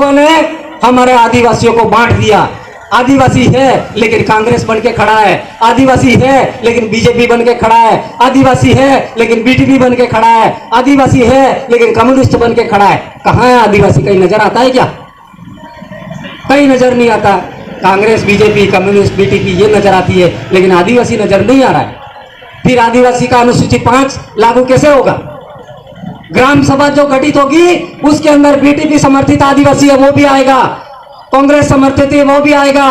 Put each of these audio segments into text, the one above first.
ने हमारे आदिवासियों को बांट दिया। आदिवासी है लेकिन कांग्रेस बन के खड़ा है, आदिवासी है लेकिन बीजेपी बन के खड़ा है, आदिवासी है लेकिन बीटीपी बन के खड़ा है, आदिवासी है लेकिन कम्युनिस्ट बन के खड़ा है। कहाँ है आदिवासी? कहीं नजर आता है क्या? कहीं नजर नहीं आता। कांग्रेस, बीजेपी, कम्युनिस्ट, बीटीपी ये नजर आती है, लेकिन आदिवासी नजर नहीं आ रहा है। फिर आदिवासी का अनुसूची 5 लागू कैसे होगा? ग्राम सभा जो गठित होगी उसके अंदर बीटीपी समर्थित आदिवासी है वो भी आएगा, कांग्रेस समर्थित है वो भी आएगा,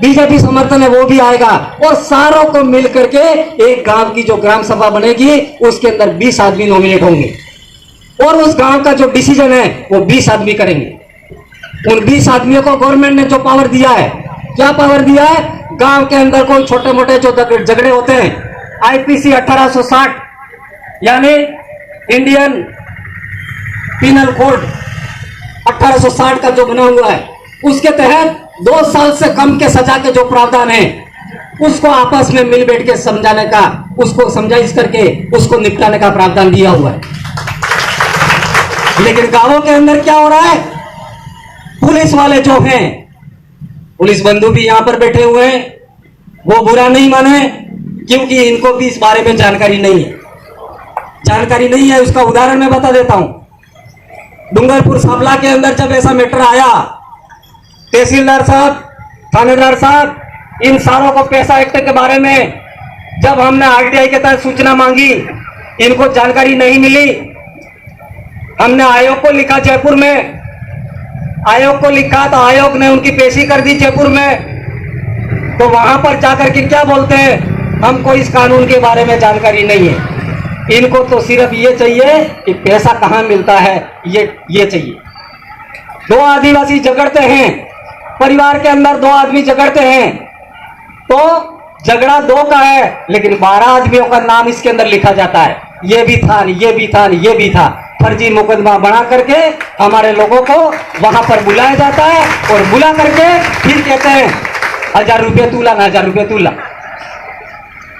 बीजेपी समर्थन है वो भी आएगा, और सारों को मिलकर के एक गांव की जो ग्राम सभा बनेगी उसके अंदर 20 आदमी नॉमिनेट होंगे, और उस गांव का जो डिसीजन है वो 20 आदमी करेंगे। उन 20 आदमियों को गवर्नमेंट ने जो पावर दिया है, क्या पावर दिया है? गांव के अंदर कोई छोटे मोटे जो झगड़े होते हैं, आईपीसी 1860 यानी इंडियन पिनल कोड 1860 का जो बना हुआ है, उसके तहत 2 साल से कम के सजा के जो प्रावधान है उसको आपस में मिल बैठ के समझाने का, उसको समझाइश करके उसको निपटाने का प्रावधान दिया हुआ है। लेकिन गांवों के अंदर क्या हो रहा है? पुलिस वाले जो हैं, पुलिस बंधु भी यहां पर बैठे हुए हैं, वो बुरा नहीं माने क्योंकि इनको भी इस बारे में जानकारी नहीं है। जानकारी नहीं है उसका उदाहरण मैं बता देता हूं। डूंगरपुर साबला के अंदर जब ऐसा मैटर आया, तहसीलदार साहब, थानेदार साहब, इन सारों को पैसा एक्ट के बारे में जब हमने आरटीआई के तहत सूचना मांगी, इनको जानकारी नहीं मिली। हमने आयोग को लिखा, जयपुर में आयोग को लिखा तो आयोग ने उनकी पेशी कर दी जयपुर में। तो वहां पर जाकर के क्या बोलते हैं? हमको इस कानून के बारे में जानकारी नहीं है। इनको तो सिर्फ ये चाहिए कि पैसा कहां मिलता है, ये चाहिए। 2 आदिवासी झगड़ते हैं, परिवार के अंदर 2 आदमी झगड़ते हैं, तो झगड़ा 2 का है लेकिन 12 आदमियों का नाम इसके अंदर लिखा जाता है। ये भी था, ये भी था, ये भी था। फर्जी मुकदमा बना करके हमारे लोगों को वहां पर बुलाया जाता है, और बुला करके फिर कहते हैं 1000 रुपये तूला ना, 1000 रुपये तूला।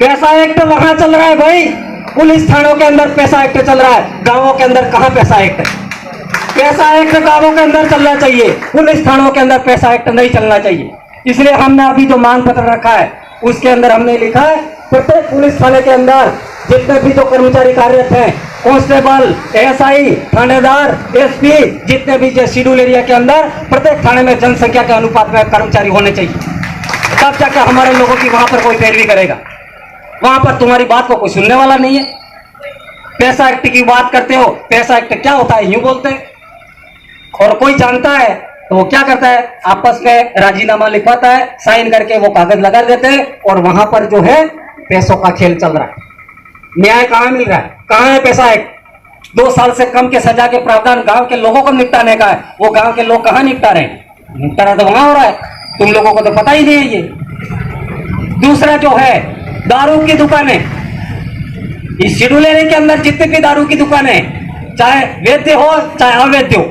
पैसा एक्ट वहां चल रहा है भाई, पुलिस थानों के अंदर पैसा एक्ट चल रहा है, गांवों के अंदर कहां पैसा एक्ट है? पैसा एक्ट गांवों के अंदर चलना चाहिए, पुलिस थानों के अंदर पैसा एक्ट नहीं चलना चाहिए। इसलिए हमने अभी जो मांग पत्र रखा है उसके अंदर हमने लिखा है प्रत्येक पुलिस थाने के अंदर जितने भी जो कर्मचारी कार्यरत हैं, कांस्टेबल, एएसआई, थानेदार, एसपी, जितने भी जो शेड्यूल एरिया के अंदर प्रत्येक थाने में जनसंख्या के अनुपात में कर्मचारी होने चाहिए। तब जाके हमारे लोगों की वहां पर कोई पैरवी करेगा। वहां पर तुम्हारी बात को कोई सुनने वाला नहीं है। पैसा एक्ट की बात करते हो, पैसा एक्ट क्या होता है यूं बोलते हैं, और कोई जानता है तो वो क्या करता है? आपस में राजीनामा लिखवाता है, साइन करके वो कागज लगा देते हैं, और वहां पर जो है पैसों का खेल चल रहा है। न्याय कहां मिल रहा है? कहां है पैसा एक्ट? 2 साल से कम के सजा के प्रावधान गांव के लोगों को निपटाने का है, वो गांव के लोग कहां निपटा रहे हैं? निपटारा तो वहां हो रहा है, तुम लोगों को तो पता ही नहीं है ये। दूसरा जो है दारू की दुकानें, इस शेड्यूल एरिया के अंदर जितने भी दारू की दुकानें, चाहे वैध हो चाहे अवैध हो,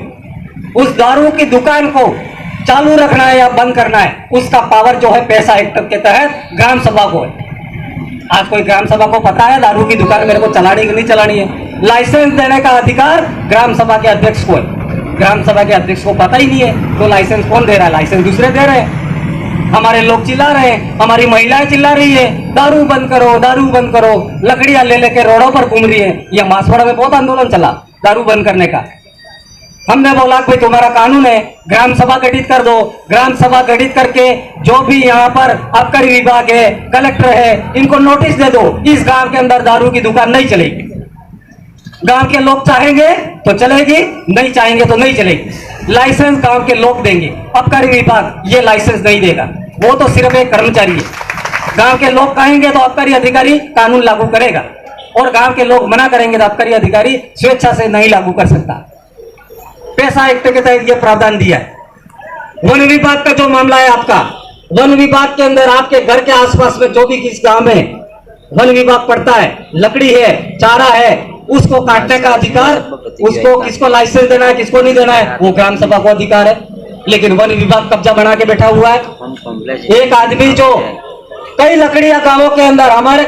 उस दारू की दुकान को चालू रखना है या बंद करना है, उसका पावर जो है पैसा एक्ट के तहत ग्राम सभा को है। आज कोई ग्राम सभा को पता है दारू की दुकान मेरे को चलानी कि नहीं चलानी है? लाइसेंस देने का अधिकार ग्राम सभा के अध्यक्ष को है। ग्राम सभा के अध्यक्ष को पता ही नहीं है तो लाइसेंस कौन दे रहा है? लाइसेंस दूसरे दे रहे हैं। हमारे लोग चिल्ला रहे हैं, हमारी महिलाएं चिल्ला रही है दारू बंद करो, दारू बंद करो, लकड़ियां ले लेके रोडों पर घूम रही है। यह मासवाड़ा में बहुत आंदोलन चला दारू बंद करने का। हमने बोला भाई तुम्हारा कानून है, ग्राम सभा गठित कर दो। ग्राम सभा गठित करके जो भी यहाँ पर आबकारी विभाग है, कलेक्टर है, इनको नोटिस दे दो, इस गांव के अंदर दारू की दुकान नहीं चलेगी। गांव के लोग चाहेंगे तो चलेगी, नहीं चाहेंगे तो नहीं चलेगी। लाइसेंस गांव के लोग देंगे, आबकारी विभाग ये लाइसेंस नहीं देगा, वो तो सिर्फ एक कर्मचारी है। गांव के लोग कहेंगे तो आबकारी अधिकारी कानून लागू करेगा, और गांव के लोग मना करेंगे तो आबकारी अधिकारी स्वेच्छा से नहीं लागू कर सकता। पैसा एक्ट के तहत यह प्रावधान दिया है। वन विभाग का जो मामला है आपका, वन विभाग के अंदर आपके घर के आसपास में जो भी किस गांव में वन विभाग पड़ता है, लकड़ी है, चारा है, उसको काटने का अधिकार, उसको किसको लाइसेंस देना है किसको नहीं देना है वो ग्राम सभा को अधिकार है। लेकिन वन विभाग कब्जा बना के बैठा हुआ है। एक आदमी जो कई लकड़ियां गांवों के अंदर हमारे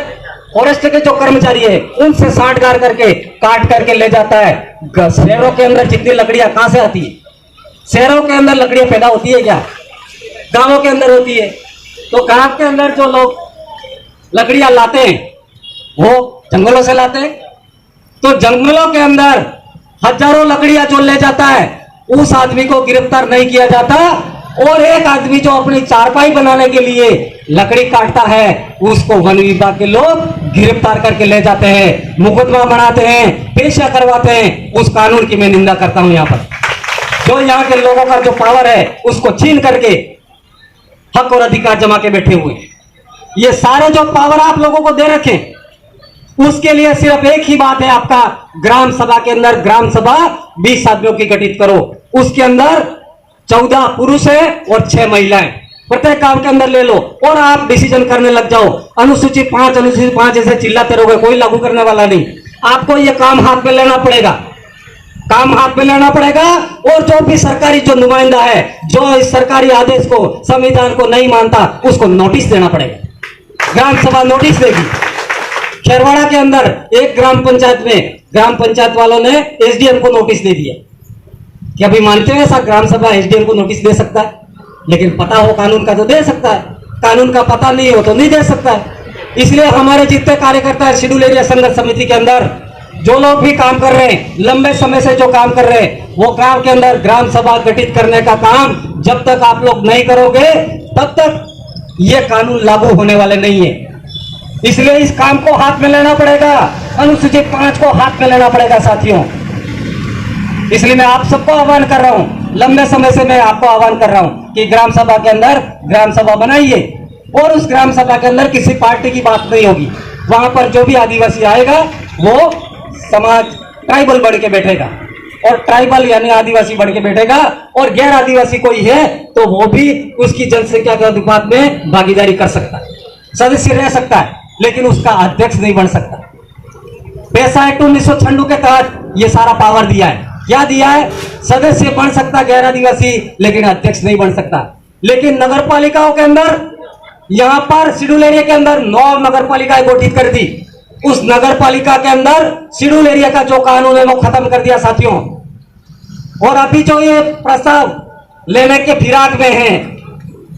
फॉरेस्ट के जो कर्मचारी है उनसे साठगार करके काट करके ले जाता है। शहरों के अंदर जितनी लकड़ियां कहां से आती है? शहरों के अंदर लकड़ियां पैदा होती है क्या? गांवों के अंदर होती है। तो गांव के अंदर जो लोग लकड़ियां लाते हैं वो जंगलों से लाते हैं। तो जंगलों के अंदर हजारों लकड़ियां जो ले जाता है उस आदमी को गिरफ्तार नहीं किया जाता, और एक आदमी जो अपनी चारपाई बनाने के लिए लकड़ी काटता है उसको वन विभाग के लोग गिरफ्तार करके ले जाते हैं, मुकदमा बनाते हैं, पेशा करवाते हैं। उस कानून की मैं निंदा करता हूं। यहाँ पर जो यहाँ के लोगों का जो पावर है उसको छीन करके हक और अधिकार जमा के बैठे हुए, ये सारे जो पावर आप लोगों को दे रखे, उसके लिए सिर्फ एक ही बात है आपका, ग्राम सभा के अंदर ग्राम सभा 20 आदमियों की गठित करो, उसके अंदर 14 पुरुष है और 6 महिलाएं, प्रत्येक काम के अंदर ले लो और आप डिसीजन करने लग जाओ। अनुसूची 5 ऐसे चिल्लाते रहोगे, कोई लागू करने वाला नहीं। आपको ये काम हाथ में लेना पड़ेगा, काम हाथ में लेना पड़ेगा। और जो भी सरकारी जो नुमाइंदा है जो इस सरकारी आदेश को संविधान को नहीं मानता उसको नोटिस देना पड़ेगा, ग्राम सभा नोटिस देगी। खेरवाड़ा के अंदर एक ग्राम पंचायत में ग्राम पंचायत वालों ने एसडीएम को नोटिस दे दिया कि अभी मानते हैं ऐसा ग्राम सभा एसडीएम को नोटिस दे सकता है, लेकिन पता हो कानून का तो दे सकता है, कानून का पता नहीं हो तो नहीं दे सकता है। इसलिए हमारे जितने कार्यकर्ता है शेड्यूल एरिया संघर्ष समिति के अंदर जो लोग भी काम कर रहे हैं, लंबे समय से जो काम कर रहे हैं, वो गांव के अंदर ग्राम सभा गठित करने का काम जब तक आप लोग नहीं करोगे तब तक ये कानून लागू होने वाले नहीं है। इसलिए इस काम को हाथ में लेना पड़ेगा, अनुसूचित 5 को हाथ में लेना पड़ेगा साथियों। इसलिए मैं आप सबको आह्वान कर रहा हूं, लंबे समय से मैं आपको आह्वान कर रहा हूं कि ग्राम सभा के अंदर ग्राम सभा बनाइए और उस ग्राम सभा के अंदर किसी पार्टी की बात नहीं होगी। वहां पर जो भी आदिवासी आएगा वो समाज ट्राइबल बढ़ के बैठेगा, और ट्राइबल यानी आदिवासी बढ़ के बैठेगा, और गैर आदिवासी कोई है तो वो भी उसकी जनसंख्या के अनुपात में भागीदारी कर सकता है, सदस्य रह सकता है, लेकिन उसका अध्यक्ष नहीं बन सकता। पैसा एक्ट 1996 के तहत ये सारा पावर दिया है। क्या दिया है? सदस्य बन सकता गैर आदिवासी, लेकिन अध्यक्ष नहीं बन सकता। लेकिन नगर पालिकाओं के अंदर यहां पर शेड्यूल एरिया के अंदर 9 नगर पालिकाएं गठित कर दी। उस नगर पालिका के अंदर शेड्यूल एरिया का जो कानून है वो खत्म कर दिया साथियों। और अभी जो ये प्रस्ताव लेने के फिराक में है,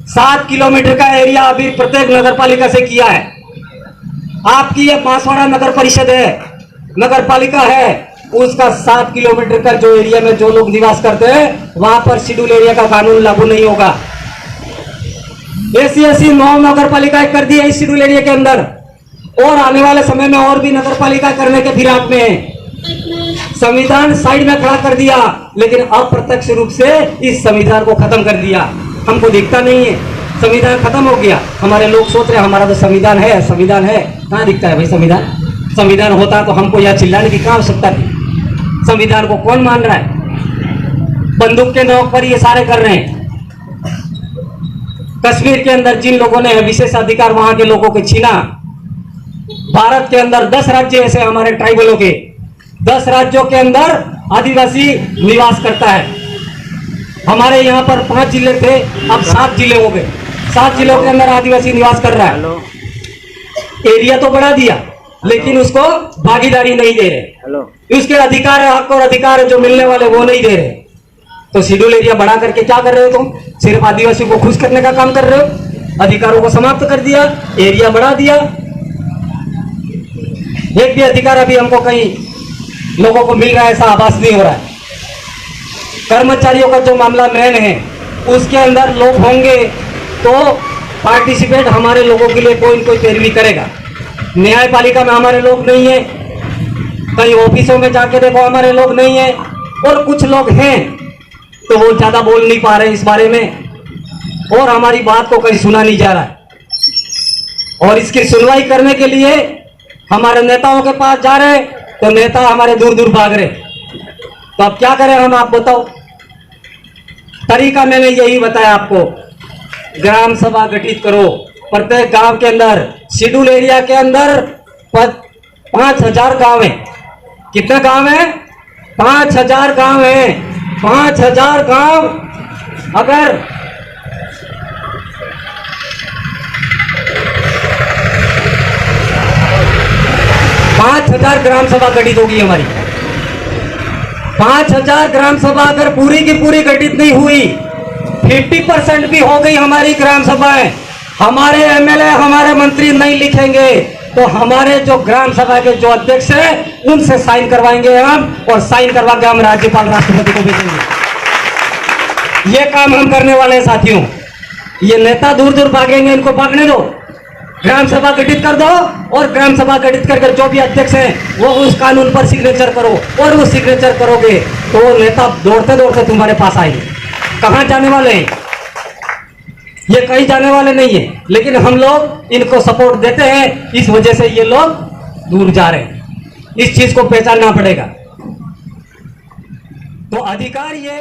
7 किलोमीटर का एरिया अभी प्रत्येक नगर पालिका से किया है। आपकी ये बांसवाड़ा नगर परिषद है, नगर पालिका है, उसका 7 किलोमीटर का जो एरिया में जो लोग निवास करते हैं वहां पर शेड्यूल एरिया का कानून लागू नहीं होगा। ऐसी 9 नगर पालिकाएं कर दी है इस शेड्यूल एरिया के अंदर, और आने वाले समय में और भी नगर पालिका करने के फिराक में है। संविधान साइड में खड़ा कर दिया, लेकिन अप्रत्यक्ष रूप से इस संविधान को खत्म कर दिया। हमको दिखता नहीं है, संविधान खत्म हो गया। हमारे लोग सोच रहे हमारा तो संविधान है, संविधान है, कहाँ दिखता है भाई संविधान? संविधान होता तो हमको यहाँ चिल्लाने की क्या आवश्यकता थी? संविधान को कौन मान रहा है? बंदूक के नोक पर ये सारे कर रहे हैं। कश्मीर के अंदर जिन लोगों ने विशेष अधिकार वहां के लोगों को छीना, भारत के अंदर 10 राज्य ऐसे हमारे ट्राइबलों के, 10 राज्यों के अंदर आदिवासी निवास करता है। हमारे यहाँ पर 5 जिले थे, अब 7 जिले हो गए। 7 जिलों के अंदर आदिवासी निवास कर रहा है। एरिया तो बढ़ा दिया, लेकिन उसको भागीदारी नहीं दे रहे। उसके अधिकार है, हक और अधिकार जो मिलने वाले वो नहीं दे रहे। तो शेड्यूल एरिया बढ़ा करके क्या कर रहे हो तुम? सिर्फ आदिवासी को खुश करने का काम कर रहे हो। अधिकारों को समाप्त कर दिया, एरिया बढ़ा दिया। एक भी अधिकार अभी हमको कहीं लोगों को मिल रहा है ऐसा आभास नहीं हो रहा है। कर्मचारियों का जो मामला मेन है उसके अंदर लोग होंगे तो पार्टिसिपेट हमारे लोगों के लिए कोई न कोई पैरवी करेगा। न्यायपालिका में हमारे लोग नहीं है, कई ऑफिसों में जाके देखो हमारे लोग नहीं है, और कुछ लोग हैं तो वो ज्यादा बोल नहीं पा रहे इस बारे में, और हमारी बात को कहीं सुना नहीं जा रहा है। और इसकी सुनवाई करने के लिए हमारे नेताओं के पास जा रहे तो नेता हमारे दूर दूर भाग रहे। तो अब क्या करें हम, आप बताओ? तरीका मैंने यही बताया आपको, ग्राम सभा गठित करो प्रत्येक गांव के अंदर। शेड्यूल एरिया के अंदर 5000 गांव है। कितने गांव है? 5000 गांव है। 5000 गांव अगर 5000 ग्राम सभा गठित होगी हमारी। 5000 ग्राम सभा अगर पूरी की पूरी गठित नहीं हुई, 50% भी हो गई हमारी ग्राम सभाएं, हमारे एमएलए हमारे मंत्री नहीं लिखेंगे तो हमारे जो ग्राम सभा के जो अध्यक्ष हैं उनसे साइन करवाएंगे हम, और साइन करवा के हम राज्यपाल राष्ट्रपति को भेजेंगे। ये काम हम करने वाले हैं साथियों। ये नेता दूर दूर भागेंगे, इनको भागने दो। ग्राम सभा गठित कर दो, और ग्राम सभा गठित करके जो भी अध्यक्ष हैं वो उस कानून पर सिग्नेचर करो, और वो सिग्नेचर करोगे तो वो नेता दौड़ते दौड़ते तुम्हारे पास आएंगे। कहां जाने वाले हैं? ये कहीं जाने वाले नहीं है, लेकिन हम लोग इनको सपोर्ट देते हैं, इस वजह से ये लोग दूर जा रहे हैं। इस चीज को पहचानना पड़ेगा। तो अधिकार ये